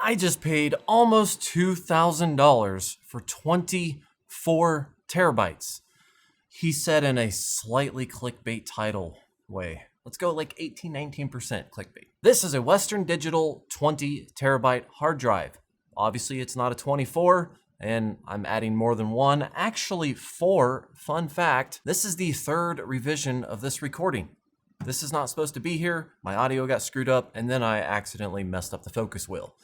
I just paid almost $2,000 for 24 terabytes. He said in a slightly clickbait title way. Let's go like 18-19% clickbait. This is a Western Digital 20 terabyte hard drive. Obviously it's not a 24, and I'm adding more than one, actually 4. Fun fact, this is the 3rd revision of this recording. This is not supposed to be here. My audio got screwed up, and then I accidentally messed up the focus wheel.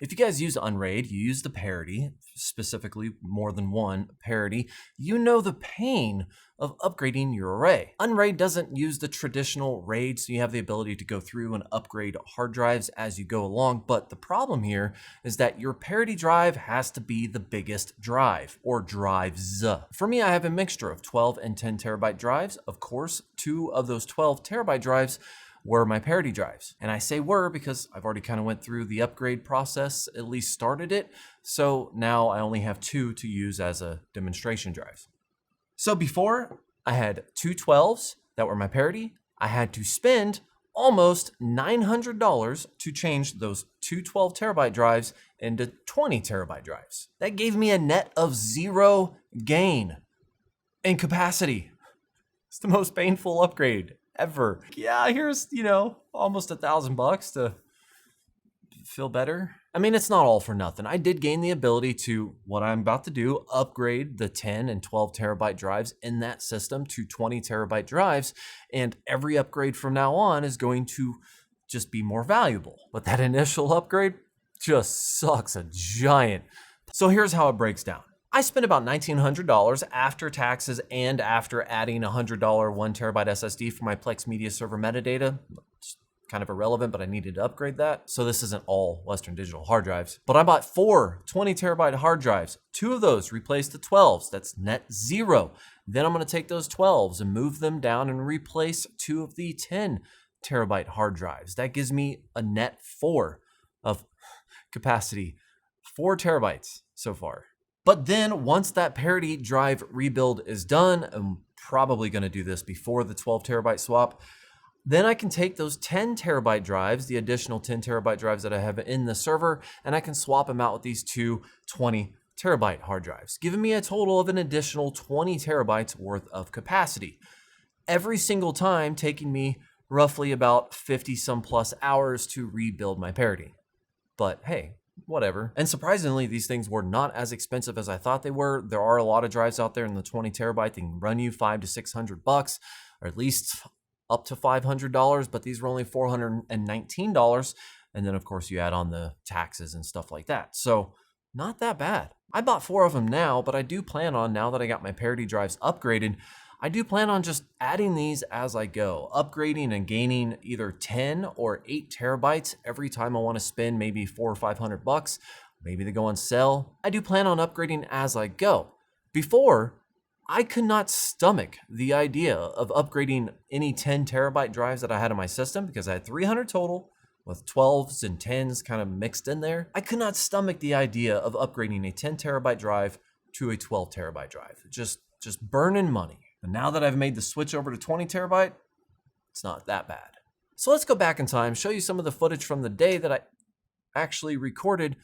If you guys use Unraid, you use the parity, specifically more than one parity, you know the pain of upgrading your array. Unraid doesn't use the traditional RAID, so you have the ability to go through and upgrade hard drives as you go along, but the problem here is that your parity drive has to be the biggest drive, or drives. For me, I have a mixture of 12 and 10 terabyte drives. Of course, 2 of those 12 terabyte drives were my parity drives. And I say were because I've already kind of went through the upgrade process, at least started it. So now I only have 2 to use as a demonstration drives. So before I had 2 12s that were my parity. I had to spend almost $900 to change those 2 12 terabyte drives into 20 terabyte drives. That gave me a net of 0 gain in capacity. It's the most painful upgrade ever. Yeah, here's, almost $1,000 to feel better. I mean, it's not all for nothing. I did gain the ability to, what I'm about to do, upgrade the 10 and 12 terabyte drives in that system to 20 terabyte drives. And every upgrade from now on is going to just be more valuable. But that initial upgrade just sucks a giant. So here's how it breaks down. I spent about $1,900 after taxes and after adding a $100 1 terabyte SSD for my Plex Media Server metadata. It's kind of irrelevant, but I needed to upgrade that. So this isn't all Western Digital hard drives. But I bought 4 20 terabyte hard drives. 2 of those replaced the 12s. That's net 0. Then I'm going to take those 12s and move them down and replace 2 of the 10 terabyte hard drives. That gives me a net 4 of capacity. 4 terabytes so far. But then once that parity drive rebuild is done, I'm probably going to do this before the 12 terabyte swap, then I can take those 10 terabyte drives, the additional 10 terabyte drives that I have in the server, and I can swap them out with these 2 20 terabyte hard drives, giving me a total of an additional 20 terabytes worth of capacity. Every single time taking me roughly about 50 some plus hours to rebuild my parity. But hey, whatever. And surprisingly, these things were not as expensive as I thought they were. There are a lot of drives out there in the 20 terabyte that can run you $500 to $600, or at least up to $500, but these were only $419. And then of course you add on the taxes and stuff like that. So not that bad. I bought 4 of them now, but I do plan on, now that I got my parity drives upgraded, I do plan on just adding these as I go, upgrading and gaining either 10 or 8 terabytes every time I want to spend maybe $400 or $500. Maybe they go on sale. I do plan on upgrading as I go. Before, I could not stomach the idea of upgrading any 10 terabyte drives that I had in my system because I had 300 total with 12s and 10s kind of mixed in there. I could not stomach the idea of upgrading a 10 terabyte drive to a 12 terabyte drive. Just burning money. And now that I've made the switch over to 20 terabyte, it's not that bad. So let's go back in time, show you some of the footage from the day that I actually recorded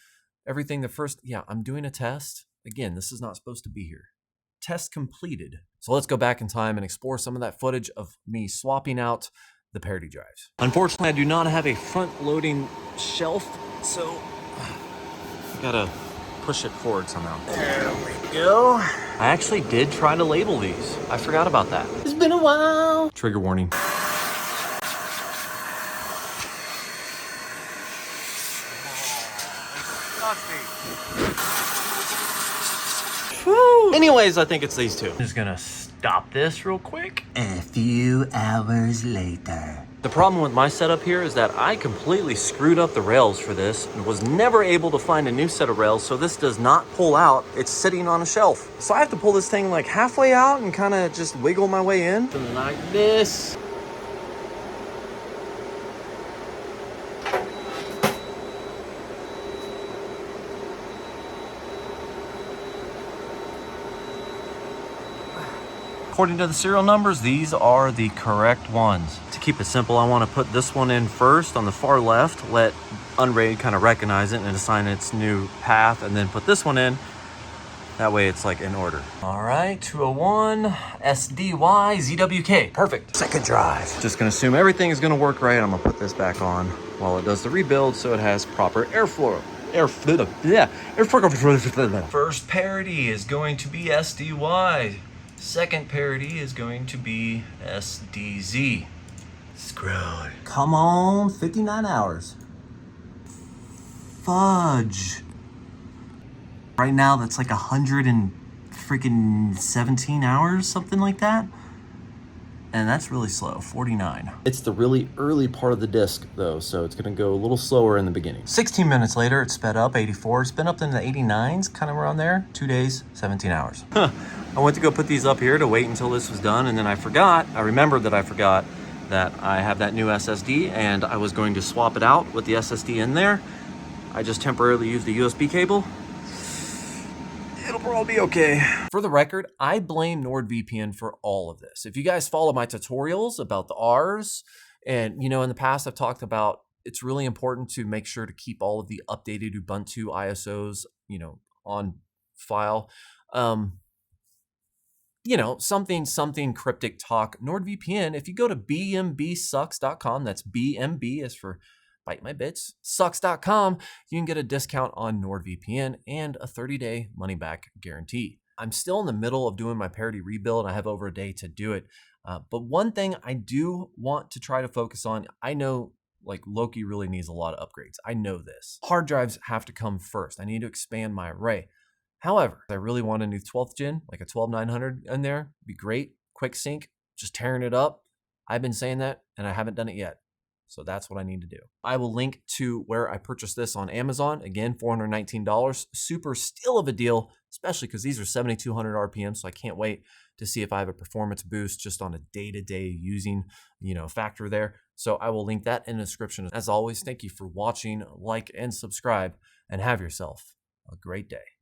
everything I'm doing a test. Again, this is not supposed to be here. Test completed. So let's go back in time and explore some of that footage of me swapping out the parity drives. Unfortunately, I do not have a front-loading shelf, so I gotta push it forward somehow. There we go. I actually did try to label these. I forgot about that. It's been a while. Trigger warning. Anyways, I think it's these 2. I'm just gonna stop this real quick. A few hours later. The problem with my setup here is that I completely screwed up the rails for this and was never able to find a new set of rails, so this does not pull out. It's sitting on a shelf. So I have to pull this thing like halfway out and kind of just wiggle my way in. Something like this. According to the serial numbers, these are the correct ones. to keep it simple, I want to put this one in first on the far left, let Unraid kind of recognize it and assign its new path, and then put this one in. That way it's like in order. All right, 201, SDY, ZWK, perfect. Second drive. Just gonna assume everything is gonna work right. I'm gonna put this back on while it does the rebuild so it has proper airflow. First parity is going to be SDY. Second parity is going to be SDZ. Screwed. Come on, 59 hours. Fudge. Right now, that's like 117 hours, something like that. And that's really slow, 49. It's the really early part of the disc though, so it's gonna go a little slower in the beginning. 16 minutes later, it's sped up, 84. It's been up in the 89s, kind of around there. 2 days, 17 hours. I went to go put these up here to wait until this was done, and then I remembered that I forgot that I have that new SSD, and I was going to swap it out with the SSD in there. I just temporarily used the USB cable. It'll probably be okay. For the record, I blame NordVPN for all of this. If you guys follow my tutorials about the Rs, and in the past I've talked about it's really important to make sure to keep all of the updated Ubuntu ISOs, on file. Something cryptic talk. NordVPN, if you go to bmbsucks.com, that's BMB is for Byte My Bits, sucks.com, you can get a discount on NordVPN and a 30-day money-back guarantee. I'm still in the middle of doing my parity rebuild. I have over a day to do it. But one thing I do want to try to focus on, I know Loki really needs a lot of upgrades. I know this. Hard drives have to come first. I need to expand my array. However, I really want a new 12th gen, like a 12900 in there. Be great. Quick sync, just tearing it up. I've been saying that and I haven't done it yet. So that's what I need to do. I will link to where I purchased this on Amazon. Again, $419. Super steal of a deal, especially because these are 7,200 RPM. So I can't wait to see if I have a performance boost just on a day-to-day using, factor there. So I will link that in the description. As always, thank you for watching, like, and subscribe, and have yourself a great day.